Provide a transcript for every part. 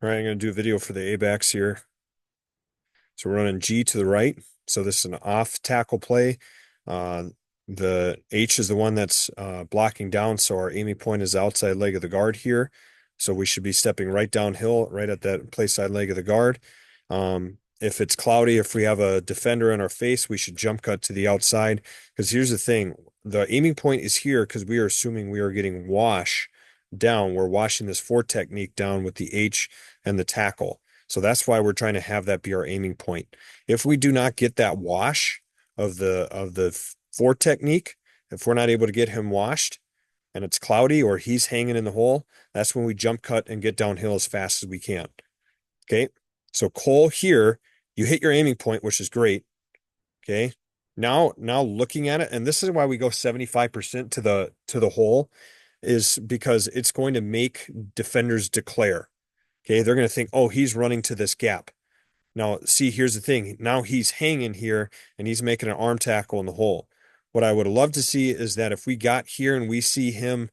All right, I'm going to do a video for the A-backs here. So we're running G to the right. So this is an off tackle play. Uh, the H is the one that's blocking down. So our aiming point is the outside leg of the guard here. So we should be stepping right downhill, right at that play side leg of the guard. If it's cloudy, if we have a defender in our face, we should jump cut to the outside. Because here's the thing, the aiming point is here because we are assuming we are getting wash down. We're washing this four technique down with the H and the tackle. So that's why we're trying to have that be our aiming point. If we do not get that wash of the four technique, if we're not able to get him washed and it's cloudy or he's hanging in the hole, that's when we jump cut and get downhill as fast as we can. Okay. So Cole here, you hit your aiming point, which is great. Okay. Now looking at it, and this is why we go 75% to the hole, is because it's going to make defenders declare. Okay, they're going to think, oh, he's running to this gap. Now, see, here's the thing. Now he's hanging here and he's making an arm tackle in the hole. What I would love to see is that if we got here and we see him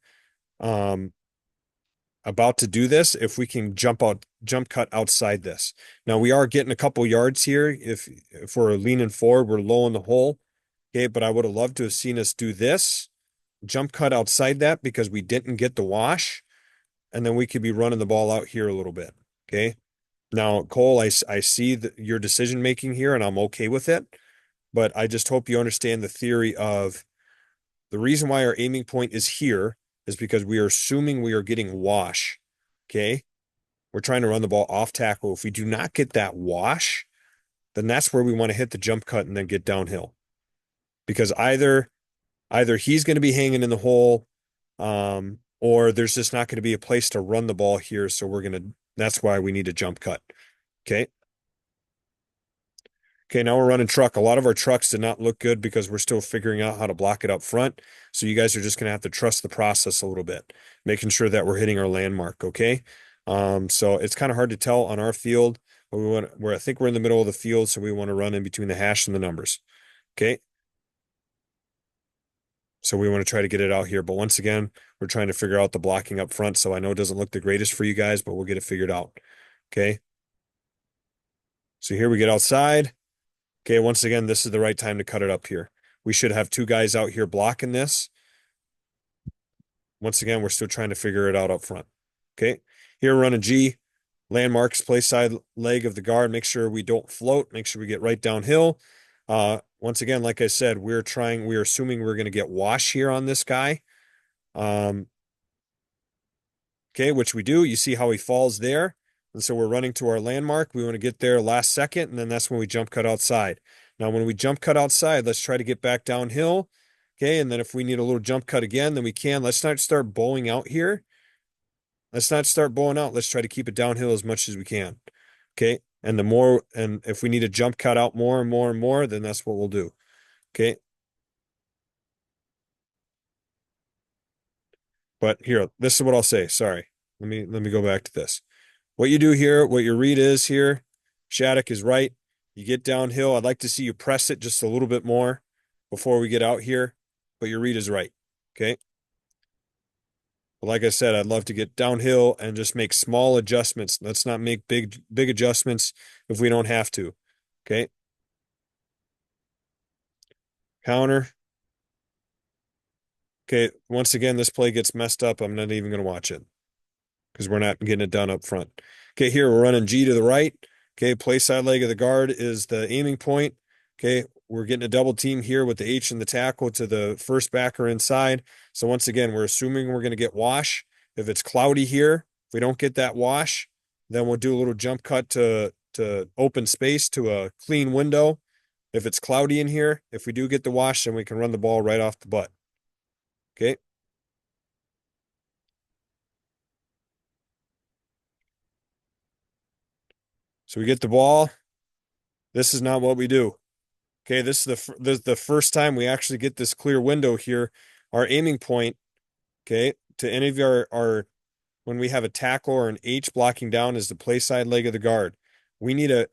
um, about to do this, if we can jump cut outside this. Now we are getting a couple yards here. If we're leaning forward, we're low in the hole. Okay, but I would have loved to have seen us do this, jump cut outside that because we didn't get the wash, and then we could be running the ball out here a little bit. Okay. Now, Cole, I see your decision making here, and I'm okay with it. But I just hope you understand the theory of the reason why our aiming point is here is because we are assuming we are getting wash. Okay. We're trying to run the ball off tackle. If we do not get that wash, then that's where we want to hit the jump cut and then get downhill. Because either he's going to be hanging in the hole, or there's just not going to be a place to run the ball here. So that's why we need a jump cut. Okay. Okay, now we're running truck. A lot of our trucks did not look good because we're still figuring out how to block it up front. So you guys are just going to have to trust the process a little bit, making sure that we're hitting our landmark. Okay. So it's kind of hard to tell on our field, but I think we're in the middle of the field, so we want to run in between the hash and the numbers. Okay. So we want to try to get it out here. But once again, we're trying to figure out the blocking up front. So I know it doesn't look the greatest for you guys, but we'll get it figured out. Okay. So here we get outside. Okay, once again, this is the right time to cut it up here. We should have two guys out here blocking this. Once again, we're still trying to figure it out up front. Okay, here we're running G. Landmarks, play side leg of the guard. Make sure we don't float. Make sure we get right downhill. Once again, like I said, we're assuming we're going to get wash here on this guy. Um, okay, which we do. You see how he falls there. And so we're running to our landmark. We want to get there last second, and then that's when we jump cut outside. Now, when we jump cut outside, let's try to get back downhill. Okay, and then if we need a little jump cut again, then we can. Let's not start bowling out here. Let's not start bowling out. Let's try to keep it downhill as much as we can. Okay, and if we need to jump cut out more and more and more, then that's what we'll do. Okay, but here, this is what I'll say. Sorry. Let me go back to this. What you do here, what your read is here, Shattuck is right. You get downhill. I'd like to see you press it just a little bit more before we get out here, but your read is right. Okay. But like I said, I'd love to get downhill and just make small adjustments. Let's not make big adjustments if we don't have to. Okay. Counter. Okay. Once again, this play gets messed up. I'm not even going to watch it because we're not getting it done up front. Okay, here we're running G to the right. Okay, play side leg of the guard is the aiming point. Okay, we're getting a double team here with the H and the tackle to the first backer inside. So once again, we're assuming we're going to get wash. If it's cloudy here, if we don't get that wash, then we'll do a little jump cut to open space to a clean window. If it's cloudy in here, if we do get the wash, then we can run the ball right off the butt. Okay. So we get the ball. This is not what we do. Okay, this is the first time we actually get this clear window here. Our aiming point, okay, to any of our when we have a tackle or an H blocking down is the play side leg of the guard.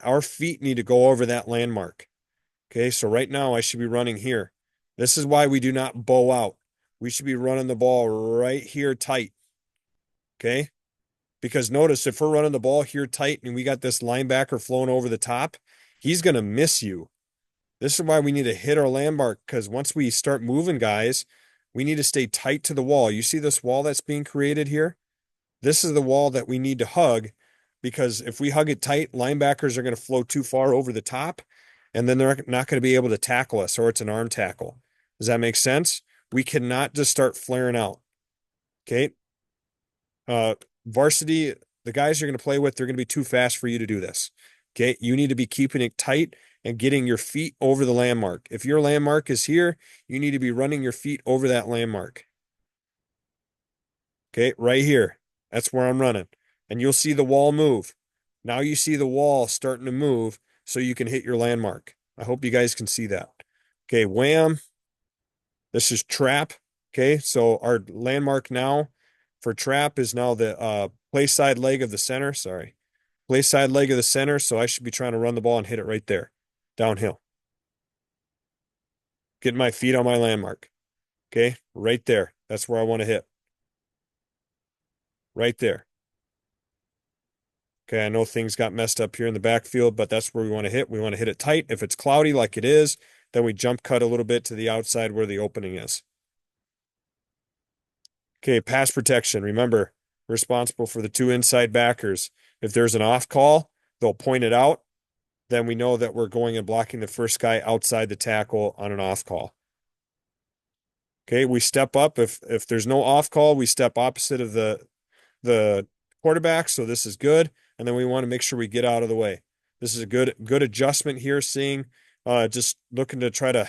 Our feet need to go over that landmark. Okay, so right now I should be running here. This is why we do not bow out. We should be running the ball right here tight. Okay, Because notice if we're running the ball here tight and we got this linebacker flowing over the top, he's going to miss you. This is why we need to hit our landmark, because once we start moving guys, we need to stay tight to the wall. You see this wall that's being created here? This is the wall that we need to hug, because if we hug it tight, linebackers are going to flow too far over the top, and then they're not going to be able to tackle us, or it's an arm tackle. Does that make sense? We cannot just start flaring out. Okay. Varsity, the guys you're going to play with, they're going to be too fast for you to do this. Okay. You need to be keeping it tight and getting your feet over the landmark. If your landmark is here, you need to be running your feet over that landmark. Okay. Right here. That's where I'm running. And you'll see the wall move. Now you see the wall starting to move so you can hit your landmark. I hope you guys can see that. Okay. Wham. This is trap. Okay. So our landmark now for trap is now the play side leg of the center. Sorry. Play side leg of the center. So I should be trying to run the ball and hit it right there. Downhill. Get my feet on my landmark. Okay. Right there. That's where I want to hit. Right there. Okay. I know things got messed up here in the backfield, but that's where we want to hit. We want to hit it tight. If it's cloudy like it is, then we jump cut a little bit to the outside where the opening is. Okay, pass protection. Remember, responsible for the two inside backers. If there's an off call, they'll point it out. Then we know that we're going and blocking the first guy outside the tackle on an off call. Okay, we step up. If there's no off call, we step opposite of the quarterback. So this is good. And then we want to make sure we get out of the way. This is a good adjustment here, seeing just looking to try to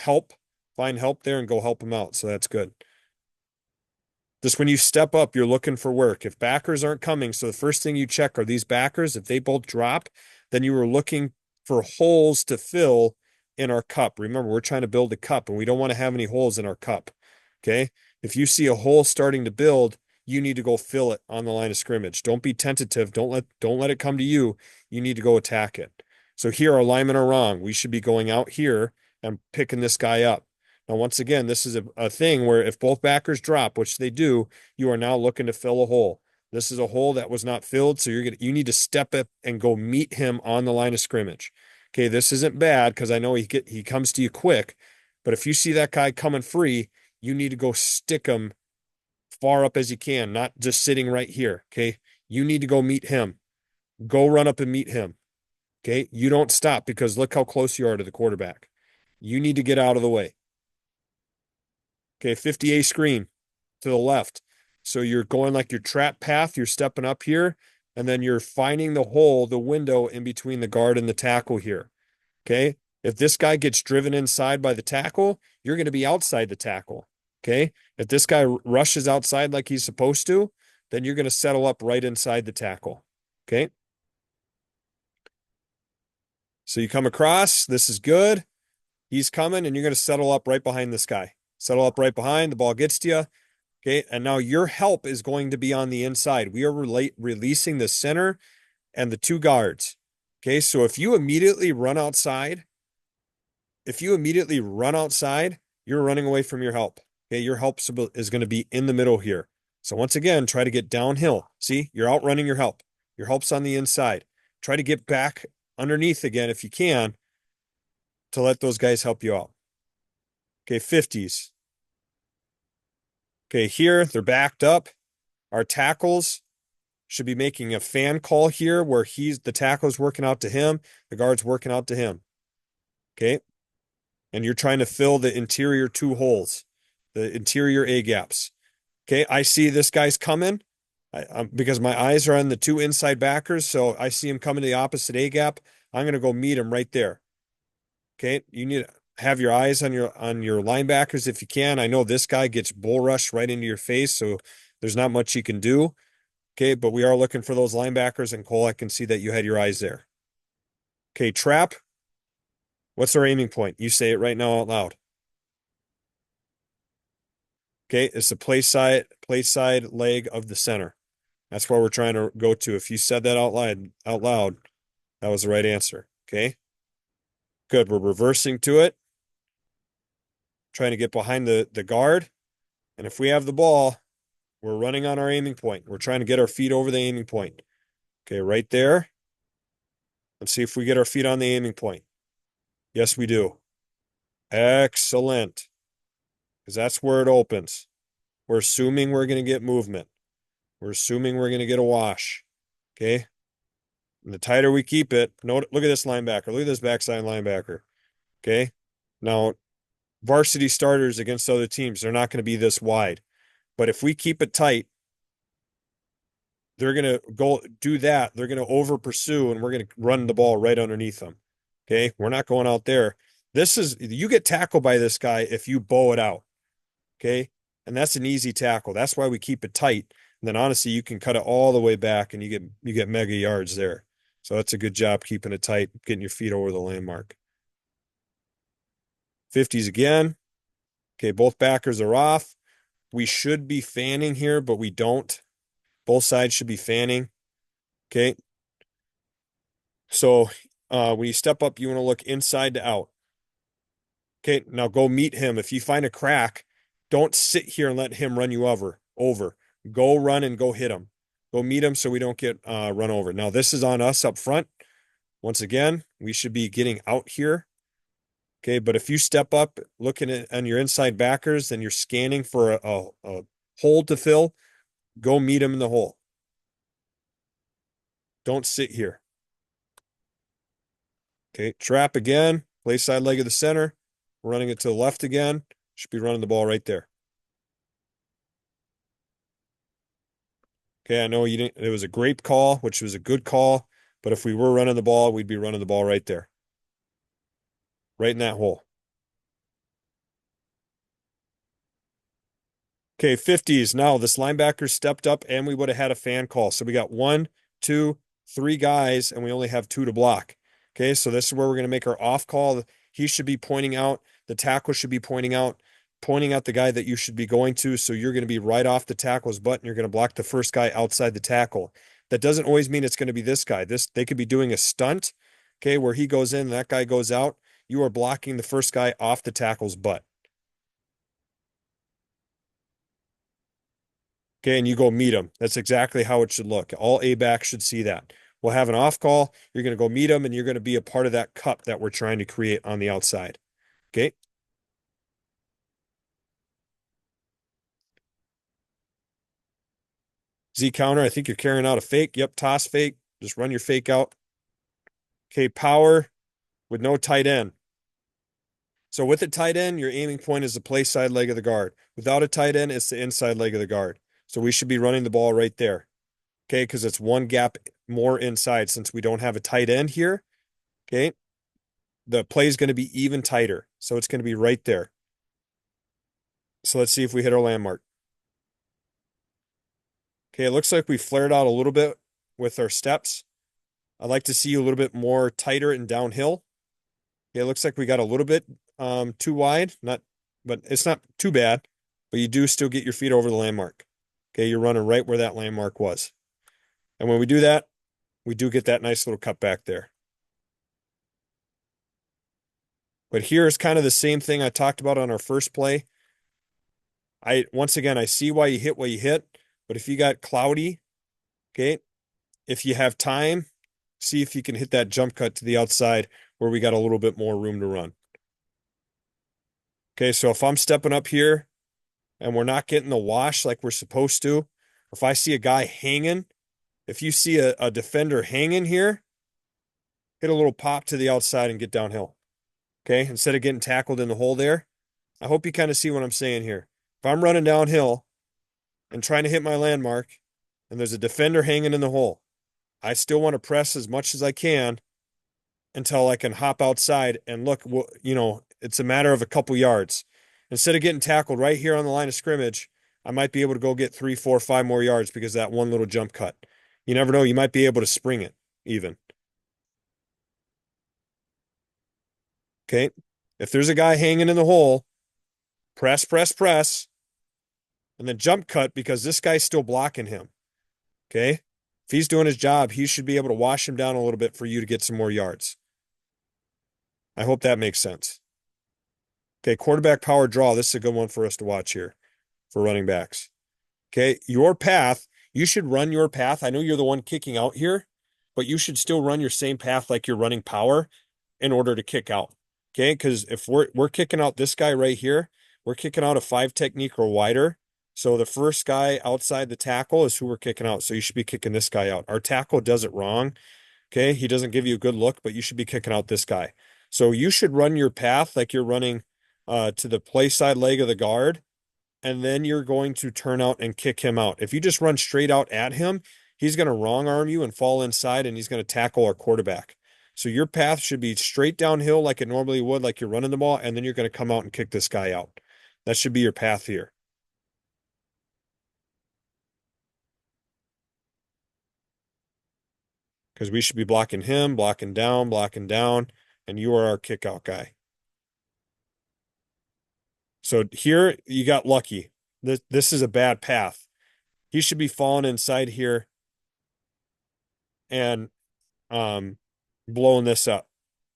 find help there and go help them out. So that's good. Just when you step up, you're looking for work. If backers aren't coming, so the first thing you check are these backers. If they both drop, then you were looking for holes to fill in our cup. Remember, we're trying to build a cup and we don't want to have any holes in our cup. Okay. If you see a hole starting to build, you need to go fill it on the line of scrimmage. Don't be tentative. Don't let it come to you. You need to go attack it. So here our linemen are wrong. We should be going out here and picking this guy up. Now, once again, this is a thing where if both backers drop, which they do, you are now looking to fill a hole. This is a hole that was not filled, so you need to step up and go meet him on the line of scrimmage. Okay, this isn't bad because I know he comes to you quick, but if you see that guy coming free, you need to go stick him far up as you can, not just sitting right here. Okay, you need to go meet him. Go run up and meet him. Okay, you don't stop because look how close you are to the quarterback. You need to get out of the way. Okay, 50A screen to the left. So you're going like your trap path, you're stepping up here, and then you're finding the hole, the window in between the guard and the tackle here. Okay, if this guy gets driven inside by the tackle, you're going to be outside the tackle. Okay, if this guy rushes outside like he's supposed to, then you're going to settle up right inside the tackle. Okay, so you come across, this is good. He's coming, and you're going to settle up right behind this guy. Settle up right behind, the ball gets to you. Okay, and now your help is going to be on the inside. We are releasing the center and the two guards. Okay, so if you immediately run outside, you're running away from your help. Okay, your help is going to be in the middle here. So once again, try to get downhill. See, you're outrunning your help. Your help's on the inside. Try to get back underneath again if you can to let those guys help you out. Okay, 50s. Okay, here they're backed up. Our tackles should be making a fan call here where the tackle's working out to him, the guard's working out to him. Okay. And you're trying to fill the interior two holes, the interior A gaps. Okay. I see this guy's coming because my eyes are on the two inside backers. So I see him coming to the opposite A gap. I'm going to go meet him right there. Okay. You need to have your eyes on your linebackers if you can. I know this guy gets bull rushed right into your face, so there's not much you can do. Okay, but we are looking for those linebackers, and Cole, I can see that you had your eyes there. Okay, trap. What's our aiming point? You say it right now out loud. Okay, it's the play side leg of the center. That's where we're trying to go to. If you said that out loud, that was the right answer. Okay. Good. We're reversing to it. Trying to get behind the guard. And if we have the ball, We're running on our aiming point. We're trying to get our feet over the aiming point. Okay, right there. Let's see if we get our feet on the aiming point. Yes, we do. Excellent. Because that's where it opens. We're assuming we're going to get movement. We're assuming we're going to get a wash. Okay. And the tighter we keep it, look at this linebacker. Look at this backside linebacker. Okay. Now, varsity starters against other teams, they're not going to be this wide. But if we keep it tight, they're going to go do that. They're going to over pursue and we're going to run the ball right underneath them. Okay. We're not going out there. You get tackled by this guy if you bow it out. Okay. And that's an easy tackle. That's why we keep it tight. And then honestly, you can cut it all the way back and you get mega yards there. So that's a good job keeping it tight, getting your feet over the landmark. 50s again. Okay, both backers are off. We should be fanning here, but we don't. Both sides should be fanning. Okay. So when you step up, you want to look inside to out. Okay, now go meet him. If you find a crack, don't sit here and let him run you over. Go run and go hit him. Go meet him so we don't get run over. Now this is on us up front. Once again, we should be getting out here. Okay, but if you step up looking on your inside backers and you're scanning for a hole to fill, go meet him in the hole. Don't sit here. Okay, trap again. Play side leg of the center. We're running it to the left again. Should be running the ball right there. Okay, I know you didn't. It was a grape call, which was a good call. But if we were running the ball, we'd be running the ball right there, right in that hole. Okay, 50s. Now this linebacker stepped up and we would have had a fan call. So we got 1, 2, 3 guys, and we only have 2 to block. Okay, so this is where we're going to make our off call. He should be pointing out, the tackle should be pointing out the guy that you should be going to. So you're going to be right off the tackle's butt and you're going to block the first guy outside the tackle. That doesn't always mean it's going to be this guy. They could be doing a stunt, okay, where he goes in, that guy goes out. You are blocking the first guy off the tackle's butt. Okay, and you go meet him. That's exactly how it should look. All A-backs should see that. We'll have an off call. You're going to go meet him, and you're going to be a part of that cup that we're trying to create on the outside. Okay? Z counter, I think you're carrying out a fake. Yep, toss fake. Just run your fake out. Okay, power with no tight end. So with a tight end, your aiming point is the play side leg of the guard. Without a tight end, it's the inside leg of the guard. So we should be running the ball right there. Okay, because it's one gap more inside since we don't have a tight end here. Okay, the play is going to be even tighter. So it's going to be right there. So let's see if we hit our landmark. Okay, it looks like we flared out a little bit with our steps. I'd like to see a little bit more tighter and downhill. Okay, it looks like we got a little bit too wide, but it's not too bad, but you do still get your feet over the landmark. Okay, you're running right where that landmark was. And when we do that, we do get that nice little cut back there. But here is kind of the same thing I talked about on our first play. Once again, I see why you hit what you hit, but if you got cloudy, okay, if you have time, see if you can hit that jump cut to the outside where we got a little bit more room to run. Okay, so if I'm stepping up here and we're not getting the wash like we're supposed to, if I see a guy hanging, if you see a defender hanging here, hit a little pop to the outside and get downhill. Okay, instead of getting tackled in the hole there. I hope you kind of see what I'm saying here. If I'm running downhill and trying to hit my landmark and there's a defender hanging in the hole, I still want to press as much as I can until I can hop outside and look, it's a matter of a couple yards. Instead of getting tackled right here on the line of scrimmage, I might be able to go get 3, 4, 5 more yards because of that one little jump cut. You never know. You might be able to spring it even. Okay. If there's a guy hanging in the hole, press, and then jump cut because this guy's still blocking him. Okay. If he's doing his job, he should be able to wash him down a little bit for you to get some more yards. I hope that makes sense. Okay, quarterback power draw. This is a good one for us to watch here for running backs. Okay, your path, you should run your path. I know you're the one kicking out here, but you should still run your same path like you're running power in order to kick out. Okay, because if we're kicking out this guy right here, we're kicking out a 5 technique or wider. So the first guy outside the tackle is who we're kicking out. So you should be kicking this guy out. Our tackle does it wrong. Okay, he doesn't give you a good look, but you should be kicking out this guy. So you should run your path like you're running to the play side leg of the guard, and then you're going to turn out and kick him out. If you just run straight out at him, he's going to wrong arm you and fall inside, and he's going to tackle our quarterback. So your path should be straight downhill like it normally would, like you're running the ball, and then you're going to come out and kick this guy out. That should be your path here. Because we should be blocking him, blocking down, and you are our kick out guy. So here you got lucky. This is a bad path. He should be falling inside here and um blowing this up.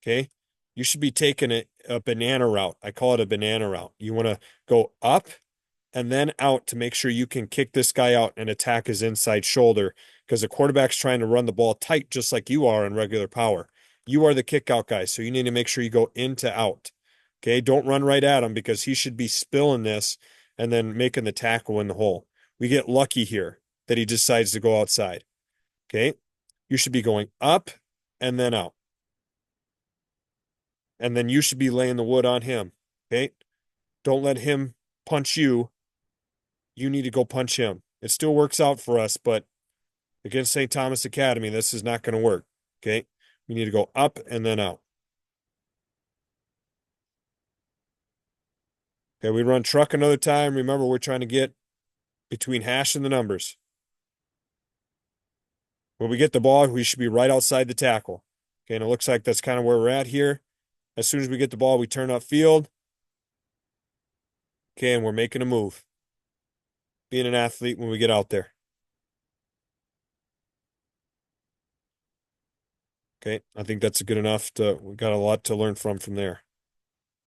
Okay. You should be taking a banana route. I call it a banana route. You want to go up and then out to make sure you can kick this guy out and attack his inside shoulder because the quarterback's trying to run the ball tight just like you are in regular power. You are the kick out guy, so you need to make sure you go into out. Okay, don't run right at him because he should be spilling this and then making the tackle in the hole. We get lucky here that he decides to go outside. Okay, you should be going up and then out. And then you should be laying the wood on him. Okay, don't let him punch you. You need to go punch him. It still works out for us, but against St. Thomas Academy, this is not going to work. Okay, we need to go up and then out. Okay, we run truck another time. Remember, we're trying to get between hash and the numbers. When we get the ball, we should be right outside the tackle. Okay, and it looks like that's kind of where we're at here. As soon as we get the ball, we turn upfield. Okay, and we're making a move. Being an athlete when we get out there. Okay, I think that's good enough we got a lot to learn from there.